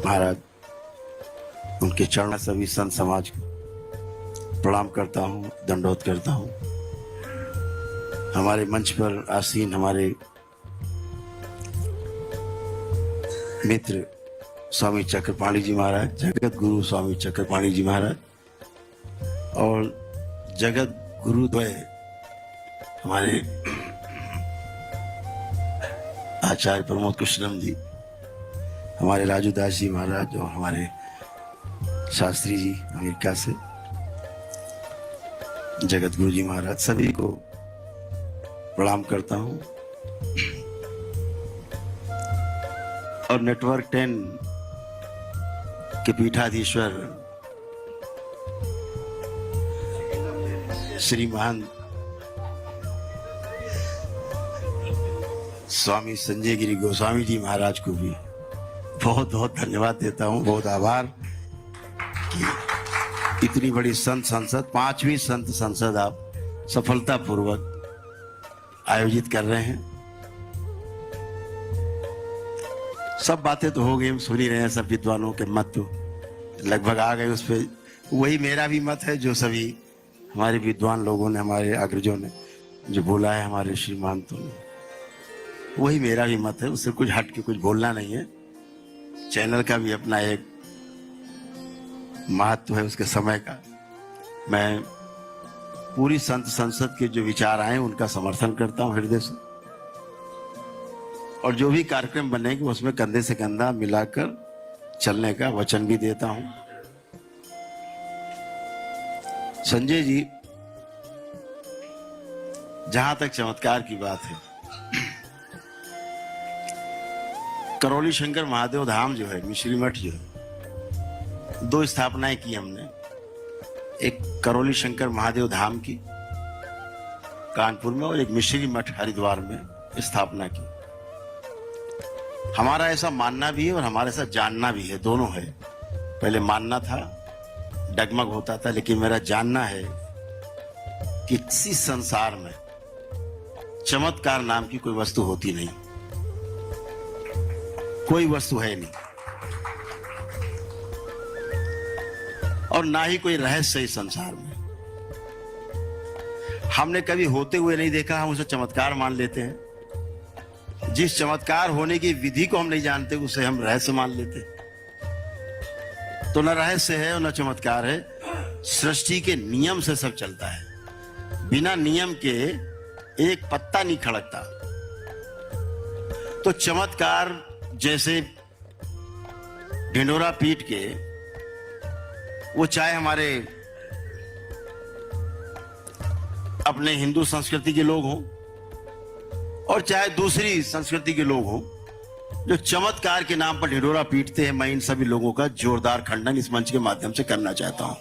महाराज, उनके चरण सभी संत समाज को प्रणाम करता हूँ, दंडवत करता हूँ। हमारे मंच पर आसीन हमारे मित्र स्वामी चक्रपाणी जी महाराज, जगत गुरु स्वामी चक्रपाणी जी महाराज और जगत गुरु द्वय हमारे आचार्य प्रमोद कृष्णम जी, हमारे राजू दास जी महाराज और हमारे शास्त्री जी अमेरिका से, जगत गुरु जी महाराज, सभी को प्रणाम करता हूं। और नेटवर्क 10 के पीठाधीश्वर श्रीमान स्वामी संजय गिरी गोस्वामी जी महाराज को भी बहुत बहुत धन्यवाद देता हूं, बहुत आभार कि इतनी बड़ी संत संसद, 5वीं संत संसद आप सफलतापूर्वक आयोजित कर रहे हैं। सब बातें तो हो गई, हम सुन ही रहे हैं, सब विद्वानों के मत तो लगभग आ गए उस पर। वही मेरा भी मत है जो सभी हमारे विद्वान लोगों ने, हमारे अग्रजों ने जो बोला है, हमारे श्रीमानतों ने, वही मेरा भी मत है। उससे कुछ हट के कुछ बोलना नहीं है। चैनल का भी अपना एक महत्व है उसके समय का। मैं पूरी संत संसद के जो विचार आए उनका समर्थन करता हूं हृदय से, और जो भी कार्यक्रम बनेंगे उसमें कंधे से कंधा मिलाकर चलने का वचन भी देता हूं। संजय जी, जहां तक चमत्कार की बात है, करौली शंकर महादेव धाम जो है, मिश्री मठ जो है, 2 स्थापनाएं की हमने। एक करौली शंकर महादेव धाम की कानपुर में और एक मिश्री मठ हरिद्वार में स्थापना की। हमारा ऐसा मानना भी है और हमारे साथ जानना भी है, दोनों है। पहले मानना था, डगमग होता था, लेकिन मेरा जानना है कि किसी संसार में चमत्कार नाम की कोई वस्तु होती नहीं, कोई वस्तु है नहीं, और ना ही कोई रहस्य इस संसार में। हमने कभी होते हुए नहीं देखा, हम उसे चमत्कार मान लेते हैं। जिस चमत्कार होने की विधि को हम नहीं जानते उसे हम रहस्य मान लेते हैं। तो न रहस्य है और न चमत्कार है, सृष्टि के नियम से सब चलता है। बिना नियम के एक पत्ता नहीं खड़कता। तो चमत्कार जैसे ढिंडोरा पीट के, वो चाहे हमारे अपने हिंदू संस्कृति के लोग हों और चाहे दूसरी संस्कृति के लोग हों, जो चमत्कार के नाम पर ढिंडोरा पीटते हैं, मैं इन सभी लोगों का जोरदार खंडन इस मंच के माध्यम से करना चाहता हूं।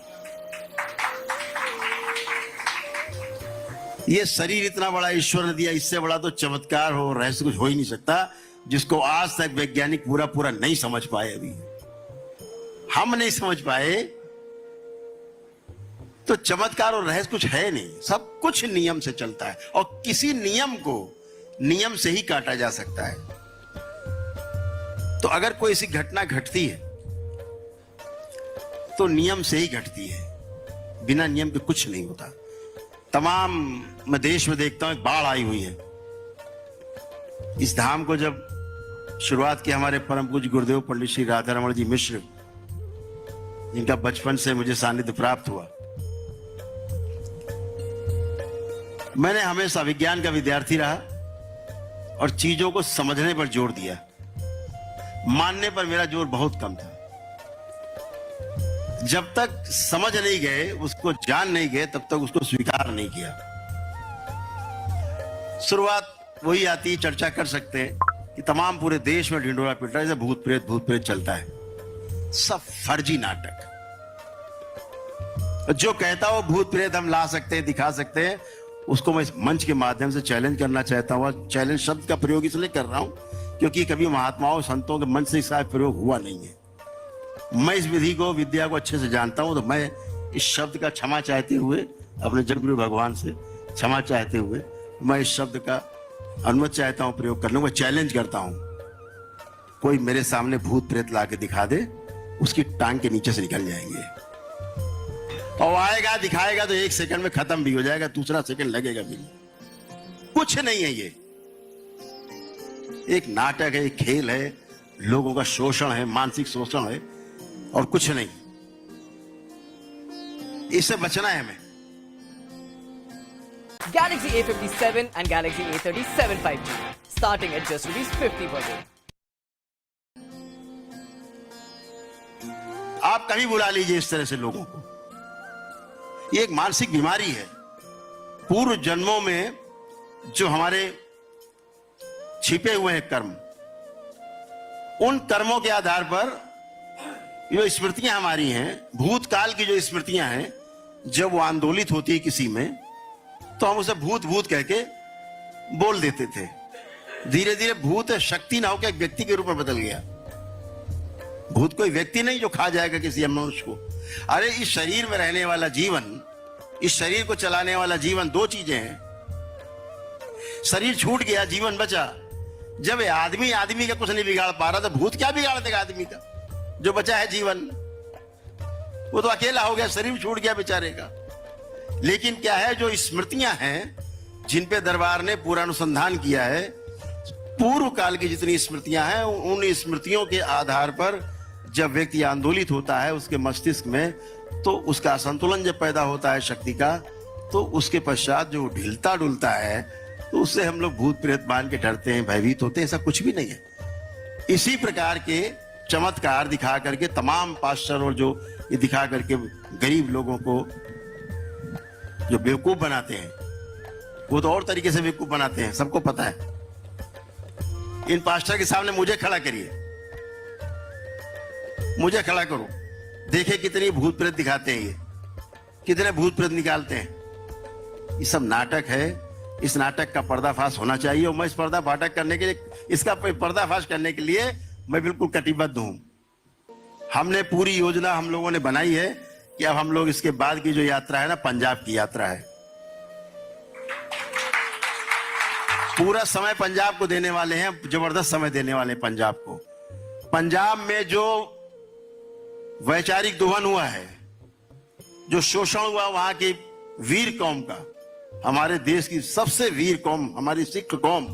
ये शरीर इतना बड़ा ईश्वर ने दिया, इससे बड़ा तो चमत्कार हो, रहस्य कुछ हो ही नहीं सकता, जिसको आज तक वैज्ञानिक पूरा पूरा नहीं समझ पाए। अभी हम नहीं समझ पाए। तो चमत्कार और रहस्य कुछ है नहीं, सब कुछ नियम से चलता है, और किसी नियम को नियम से ही काटा जा सकता है। तो अगर कोई ऐसी घटना घटती है तो नियम से ही घटती है, बिना नियम के कुछ नहीं होता। तमाम मैं देश में देखता हूं, एक बाढ़ आई हुई है। इस धाम को जब शुरुआत की हमारे परम पूज्य गुरुदेव पंडित श्री राधा रमण जी मिश्र, जिनका बचपन से मुझे सानिध्य प्राप्त हुआ, मैंने हमेशा विज्ञान का विद्यार्थी रहा और चीजों को समझने पर जोर दिया, मानने पर मेरा जोर बहुत कम था। जब तक समझ नहीं गए, उसको जान नहीं गए, तब तक उसको स्वीकार नहीं किया। शुरुआत वही आती, चर्चा कर सकते हैं कि तमाम पूरे देश में ढिंडोरा पिट रहा है, जैसे भूत प्रेत चलता है। सब फर्जी नाटक। जो कहता हो भूत प्रेत हम ला सकते हैं, दिखा सकते हैं, उसको मैं इस मंच के माध्यम से चैलेंज करना चाहता हूं। चैलेंज शब्द का प्रयोग इसलिए कर रहा हूं क्योंकि कभी महात्माओं संतों के मंच से इसका प्रयोग हुआ नहीं है। मैं इस विधि को, विद्या को अच्छे से जानता हूं, तो मैं इस शब्द का क्षमा चाहते हुए, अपने जगगुरु भगवान से क्षमा चाहते हुए, मैं इस शब्द का अनुमति चाहता हूं प्रयोग करने को, चैलेंज करता हूं कोई मेरे सामने भूत प्रेत लाके दिखा दे, उसकी टांग के नीचे से निकल जाएंगे। और आएगा दिखाएगा तो 1 सेकंड में खत्म भी हो जाएगा, दूसरा सेकंड लगेगा भी नहीं। कुछ नहीं है, ये एक नाटक है, एक खेल है, लोगों का शोषण है, मानसिक शोषण है और कुछ नहीं। इससे बचना है हमें। Galaxy A57 and Galaxy A37 5G starting at just ₹50 per day. आप कभी बुला लीजिए इस तरह से लोगों को। ये एक मानसिक बीमारी है। पूर्व जन्मों में जो हमारे छिपे हुए हैं कर्म, उन कर्मों के आधार पर जो स्मृतियां हमारी हैं, भूतकाल की जो स्मृतियां हैं, जब वो आंदोलित होती है किसी में, तो हम उसे भूत भूत कह के बोल देते थे। धीरे धीरे भूत शक्ति ना होकर एक व्यक्ति के रूप में बदल गया। भूत कोई व्यक्ति नहीं जो खा जाएगा किसी मनुष्य को। अरे इस शरीर में रहने वाला जीवन, इस शरीर को चलाने वाला जीवन, 2 चीजें हैं। शरीर छूट गया, जीवन बचा। जब आदमी का कुछ नहीं बिगाड़ पा रहा, तो भूत क्या बिगाड़ देगा आदमी का? जो बचा है जीवन, वो तो अकेला हो गया, शरीर छूट गया बेचारे का। लेकिन क्या है, जो स्मृतियां हैं जिन पे दरबार ने पूरा अनुसंधान किया है, पूर्व काल की जितनी स्मृतियां हैं, उन स्मृतियों के आधार पर जब व्यक्ति आंदोलित होता है उसके मस्तिष्क में, तो उसका असंतुलन जब पैदा होता है शक्ति का, तो उसके पश्चात जो ढिलता डुलता है, तो उससे हम लोग भूत प्रेत मान के डरते हैं, भयभीत होते हैं। ऐसा कुछ भी नहीं है। इसी प्रकार के चमत्कार दिखा करके तमाम पास्टर और जो ये दिखा करके गरीब लोगों को जो बेवकूफ बनाते हैं, वो तो और तरीके से बेवकूफ बनाते हैं, सबको पता है। इन पास्टर के सामने मुझे खड़ा करिए, मुझे खड़ा करो, देखे कितनी भूत प्रेत दिखाते हैं, ये कितने भूत प्रेत निकालते हैं। ये सब नाटक है। इस नाटक का पर्दाफाश होना चाहिए और मैं इस पर्दाफाश करने के लिए, इसका पर्दाफाश करने के लिए मैं बिल्कुल कटिबद्ध हूं। हमने पूरी योजना हम लोगों ने बनाई है कि अब हम लोग इसके बाद की जो यात्रा है ना, पंजाब की यात्रा है। पूरा समय पंजाब को देने वाले हैं, जबरदस्त समय देने वाले हैं पंजाब को। पंजाब में जो वैचारिक दोहन हुआ है, जो शोषण हुआ वहां की वीर कौम का, हमारे देश की सबसे वीर कौम, हमारी सिख कौम,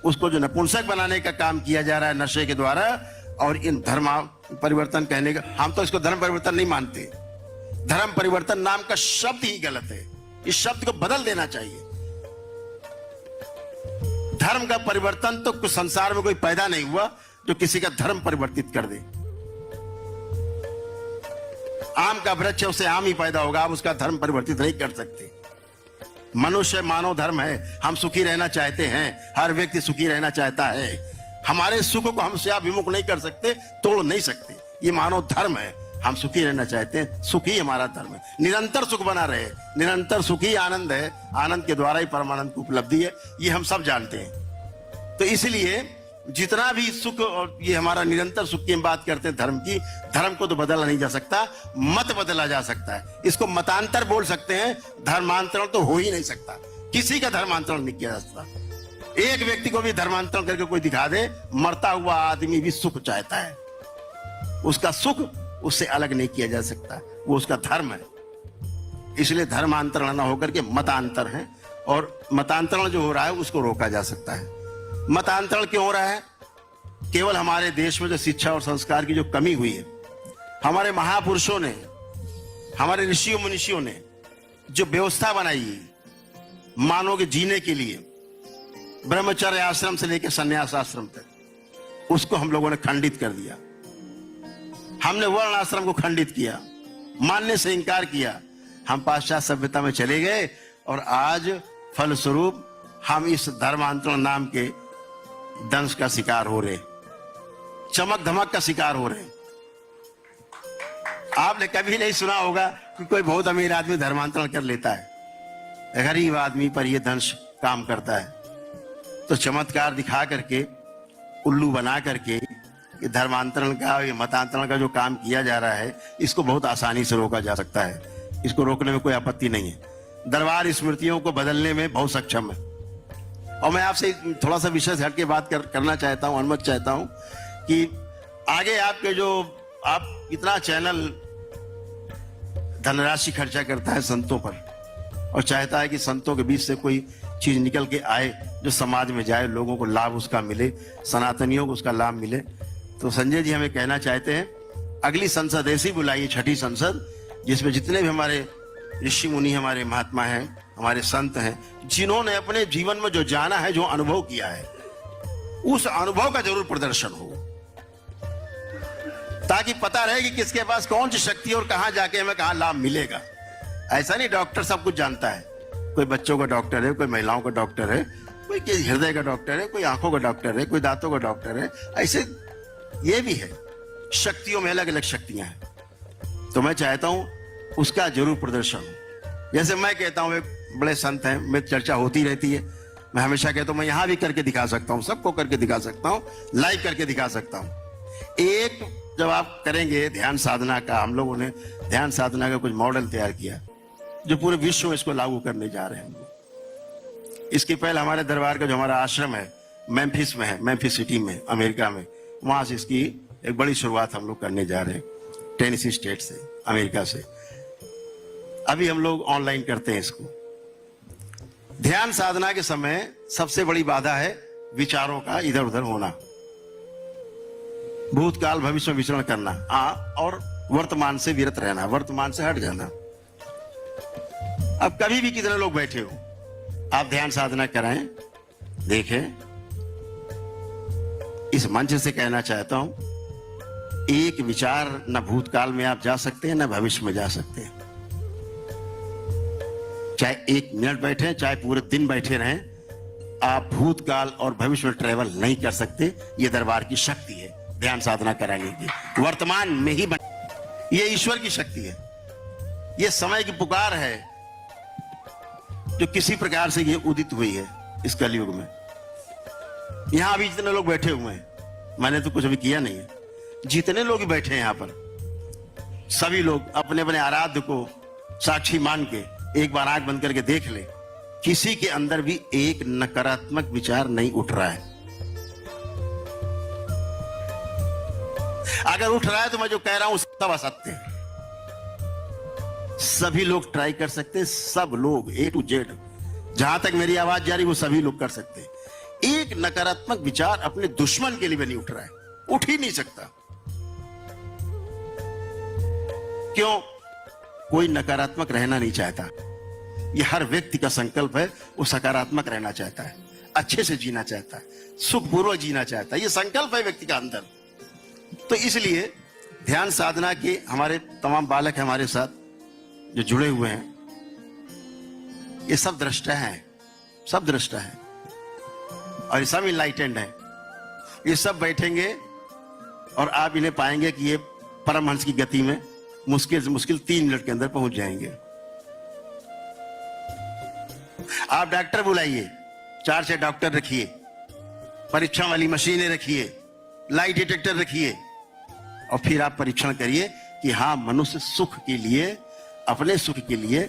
उसको जो नपुंसक बनाने का काम किया जा रहा है नशे के द्वारा, और इन धर्म परिवर्तन कहने का, हम तो इसको धर्म परिवर्तन नहीं मानते। धर्म परिवर्तन नाम का शब्द ही गलत है। इस शब्द को बदल देना चाहिए। धर्म का परिवर्तन तो कुछ संसार में कोई पैदा नहीं हुआ जो किसी का धर्म परिवर्तित कर दे। आम का वृक्ष है, उससे आम ही पैदा होगा, आप उसका धर्म परिवर्तित नहीं कर सकते। मनुष्य मानव धर्म है, हम सुखी रहना चाहते हैं, हर व्यक्ति सुखी रहना चाहता है। हमारे सुख को हम से विमुख नहीं कर सकते, तोड़ नहीं सकते। ये मानव धर्म है, हम सुखी रहना चाहते हैं, सुख ही हमारा धर्म है। निरंतर सुख बना रहे, निरंतर सुख ही आनंद है, आनंद के द्वारा ही परमानंद की उपलब्धि है, ये हम सब जानते हैं। तो इसलिए जितना भी सुख, और ये हमारा निरंतर सुख की हम बात करते हैं धर्म की, धर्म को तो बदला नहीं जा सकता, मत बदला जा सकता है। इसको मतांतर बोल सकते हैं, धर्मांतरण तो हो ही नहीं सकता। किसी का धर्मांतरण नहीं किया जा सकता। एक व्यक्ति को भी धर्मांतरण करके कोई दिखा दे, मरता हुआ आदमी भी सुख चाहता है, उसका सुख उससे अलग नहीं किया जा सकता, वो उसका धर्म है। इसलिए धर्मांतरण न होकर के मतांतर है, और मतांतरण जो हो रहा है उसको रोका जा सकता है। मतांतरण क्यों हो रहा है? केवल हमारे देश में जो शिक्षा और संस्कार की जो कमी हुई है, हमारे महापुरुषों ने, हमारे ऋषियों मुनिषियों ने जो व्यवस्था बनाई है मानव के जीने के लिए, ब्रह्मचर्य आश्रम से लेकर संन्यास आश्रम तक, उसको हम लोगों ने खंडित कर दिया। हमने वर्ण आश्रम को खंडित किया, मानने से इंकार किया। हम पाश्चात्य सभ्यता में चले गए और आज फलस्वरूप हम इस धर्मांतरण नाम के दंश का शिकार हो रहे, चमक धमक का शिकार हो रहे। आपने कभी नहीं सुना होगा कि कोई बहुत अमीर आदमी धर्मांतरण कर लेता है, गरीब आदमी पर यह दंश काम करता है। तो चमत्कार दिखा करके, उल्लू बना करके ये धर्मांतरण का, ये मतांतरण का जो काम किया जा रहा है, इसको बहुत आसानी से रोका जा सकता है। इसको रोकने में कोई आपत्ति नहीं है। दरबार स्मृतियों को बदलने में बहुत सक्षम है। और मैं आपसे थोड़ा सा विषय से हटके बात करना चाहता हूं, अनुमति चाहता हूं कि आगे आपके जो आप इतना चैनल धनराशि खर्चा करता है संतों पर और चाहता है कि संतों के बीच से कोई चीज निकल के आए जो समाज में जाए, लोगों को लाभ उसका मिले, सनातनियों को उसका लाभ मिले। तो संजय जी हमें कहना चाहते हैं अगली संसद ऐसी बुलाइए, छठी संसद, जिसमें जितने भी हमारे ऋषि मुनि, हमारे महात्मा हैं, हमारे संत हैं, जिन्होंने अपने जीवन में जो जाना है, जो अनुभव किया है, उस अनुभव का जरूर प्रदर्शन हो, ताकि पता रहे कि किसके पास कौन सी शक्ति है और कहां जाके हमें कहां लाभ मिलेगा। ऐसा नहीं डॉक्टर सब कुछ जानता है, कोई बच्चों का डॉक्टर है, कोई महिलाओं का डॉक्टर है, कोई हृदय का डॉक्टर है, कोई आंखों का डॉक्टर है, कोई दांतों का डॉक्टर है। ऐसे ये भी है, शक्तियों में अलग अलग शक्तियां हैं। तो मैं चाहता हूं उसका जरूर प्रदर्शन हो। जैसे मैं कहता हूं, एक बड़े संत हैं, मेरी चर्चा होती रहती है, मैं हमेशा कहता हूं मैं यहां भी करके दिखा सकता हूं, सबको करके दिखा सकता हूं, लाइव करके दिखा सकता हूं। एक जब आप करेंगे ध्यान साधना का, हम लोगों ने ध्यान साधना का कुछ मॉडल तैयार किया जो पूरे विश्व में इसको लागू करने जा रहे हैं। इसके पहले हमारे दरबार का जो हमारा आश्रम है मेम्फिस में है, मेम्फिस सिटी में, अमेरिका में, वहां से इसकी एक बड़ी शुरुआत हम लोग करने जा रहे हैं, टेनेसी स्टेट से, अमेरिका से। अभी हम लोग ऑनलाइन करते हैं इसको। ध्यान साधना के समय सबसे बड़ी बाधा है विचारों का इधर उधर होना, भूतकाल भविष्य में विचरण करना, और वर्तमान से विरत रहना, वर्तमान से हट जाना। अब कभी भी कितने लोग बैठे हो, आप ध्यान साधना कराएं, देखें। इस मंच से कहना चाहता हूं, एक विचार न भूतकाल में आप जा सकते हैं, न भविष्य में जा सकते हैं। चाहे 1 मिनट बैठे, चाहे पूरे दिन बैठे रहें, आप भूतकाल और भविष्य में ट्रेवल नहीं कर सकते। ये दरबार की शक्ति है ध्यान साधना कराने की, वर्तमान में ही ये ईश्वर की शक्ति है, ये समय की पुकार है जो किसी प्रकार से ये उदित हुई है इस कलयुग में। यहां अभी जितने लोग बैठे हुए हैं, मैंने तो कुछ अभी किया नहीं है, जितने लोग बैठे हैं यहां पर, सभी लोग अपने अपने आराध्य को साक्षी मान के एक बार आंख बंद करके देख ले, किसी के अंदर भी एक नकारात्मक विचार नहीं उठ रहा है। अगर उठ रहा है तो मैं जो कह रहा हूं सब असत्य है। सभी लोग ट्राई कर सकते हैं, सब लोग A to Z, जहां तक मेरी आवाज जा रही वो सभी लोग कर सकते हैं। एक नकारात्मक विचार अपने दुश्मन के लिए भी नहीं उठ रहा है, उठ ही नहीं सकता। क्यों? कोई नकारात्मक रहना नहीं चाहता। ये हर व्यक्ति का संकल्प है, वो सकारात्मक रहना चाहता है, अच्छे से जीना चाहता है, सुखपूर्वक जीना चाहता है। ये संकल्प है व्यक्ति का अंदर। तो इसलिए ध्यान साधना के हमारे तमाम बालक हमारे साथ जो जुड़े हुए हैं, ये सब दृष्टा हैं, सब दृष्टा हैं, और ये सब इनलाइटेंड हैं। ये सब बैठेंगे और आप इन्हें पाएंगे कि ये परमहंस की गति में मुश्किल से मुश्किल 3 मिनट के अंदर पहुंच जाएंगे। आप डॉक्टर बुलाइए, 4 से डॉक्टर रखिए, परीक्षण वाली मशीनें रखिए, लाइट डिटेक्टर रखिए, और फिर आप परीक्षण करिए कि हाँ, मनुष्य सुख के लिए, अपने सुख के लिए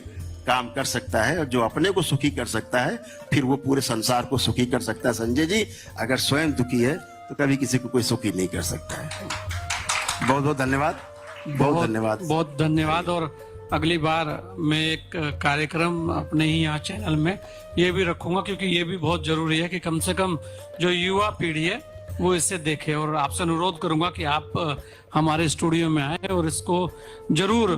काम कर सकता है, और जो अपने को सुखी कर सकता है फिर वो पूरे संसार को सुखी कर सकता है। संजय जी, अगर स्वयं दुखी है तो कभी किसी को कोई सुखी नहीं कर सकता है। बहुत बहुत धन्यवाद, बहुत धन्यवाद, बहुत धन्यवाद। और अगली बार मैं एक कार्यक्रम अपने ही यहाँ चैनल में ये भी रखूंगा, क्योंकि ये भी बहुत जरूरी है कि कम से कम जो युवा पीढ़ी है वो इससे देखे। और आपसे अनुरोध करूंगा कि आप हमारे स्टूडियो में आए और इसको जरूर